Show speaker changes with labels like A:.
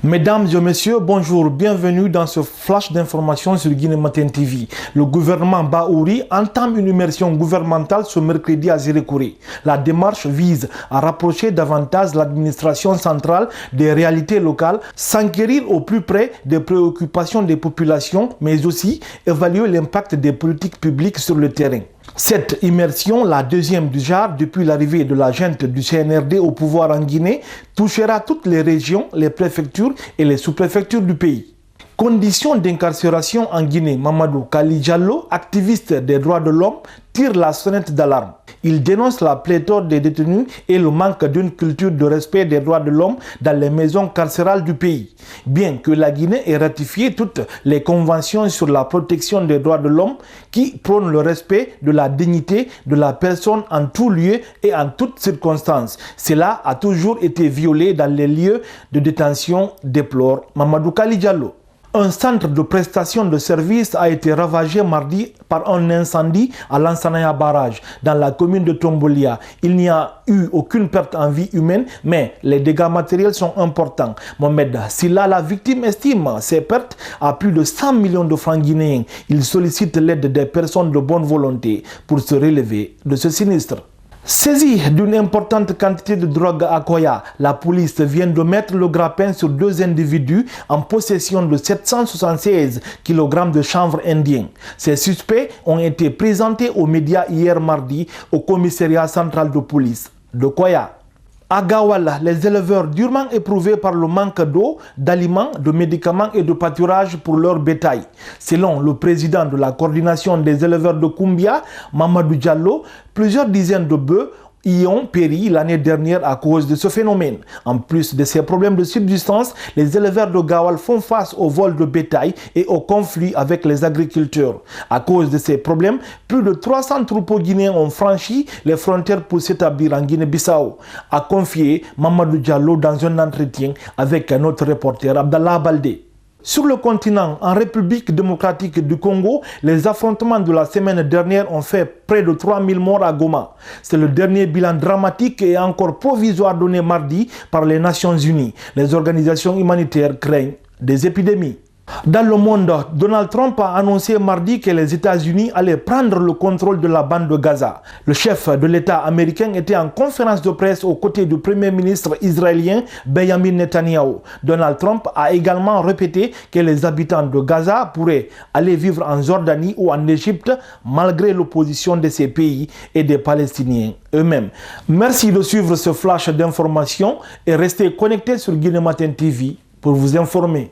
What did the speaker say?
A: Mesdames et messieurs, bonjour, bienvenue dans ce flash d'information sur Guinée Matin TV. Le gouvernement Bahouri entame une immersion gouvernementale ce mercredi à Zérékouré. La démarche vise à rapprocher davantage l'administration centrale des réalités locales, s'enquérir au plus près des préoccupations des populations, mais aussi évaluer l'impact des politiques publiques sur le terrain. Cette immersion, la deuxième du genre depuis l'arrivée de la junte du CNRD au pouvoir en Guinée, touchera toutes les régions, les préfectures et les sous-préfectures du pays. Conditions d'incarcération en Guinée, Mamadou Kali Diallo, activiste des droits de l'homme, tire la sonnette d'alarme. Il dénonce la pléthore des détenus et le manque d'une culture de respect des droits de l'homme dans les maisons carcérales du pays. Bien que la Guinée ait ratifié toutes les conventions sur la protection des droits de l'homme qui prônent le respect de la dignité de la personne en tout lieu et en toutes circonstances, cela a toujours été violé dans les lieux de détention, déplore Mamadou Kali Diallo. Un centre de prestation de services a été ravagé mardi par un incendie à l'Ansanaya Barrage, dans la commune de Tombolia. Il n'y a eu aucune perte en vie humaine, mais les dégâts matériels sont importants. Mohamed Silla, la victime, estime ses pertes à plus de 100 millions de francs guinéens. Il sollicite l'aide des personnes de bonne volonté pour se relever de ce sinistre. Saisie d'une importante quantité de drogue à Koya, la police vient de mettre le grappin sur deux individus en possession de 776 kg de chanvre indien. Ces suspects ont été présentés aux médias hier mardi au commissariat central de police de Koya. À Gawal, les éleveurs durement éprouvés par le manque d'eau, d'aliments, de médicaments et de pâturage pour leur bétail. Selon le président de la coordination des éleveurs de Koumbia, Mamadou Diallo, plusieurs dizaines de bœufs y ont péri l'année dernière à cause de ce phénomène. En plus de ces problèmes de subsistance, les éleveurs de Gawal font face au vol de bétail et au conflit avec les agriculteurs. À cause de ces problèmes, plus de 300 troupeaux guinéens ont franchi les frontières pour s'établir en Guinée-Bissau, a confié Mamadou Diallo dans un entretien avec notre reporter Abdallah Baldé. Sur le continent, en République démocratique du Congo, les affrontements de la semaine dernière ont fait près de 3000 morts à Goma. C'est le dernier bilan dramatique et encore provisoire donné mardi par les Nations Unies. Les organisations humanitaires craignent des épidémies. Dans le monde, Donald Trump a annoncé mardi que les États-Unis allaient prendre le contrôle de la bande de Gaza. Le chef de l'État américain était en conférence de presse aux côtés du Premier ministre israélien Benjamin Netanyahu. Donald Trump a également répété que les habitants de Gaza pourraient aller vivre en Jordanie ou en Égypte malgré l'opposition de ces pays et des Palestiniens eux-mêmes. Merci de suivre ce flash d'information et restez connectés sur Guinée Matin TV pour vous informer.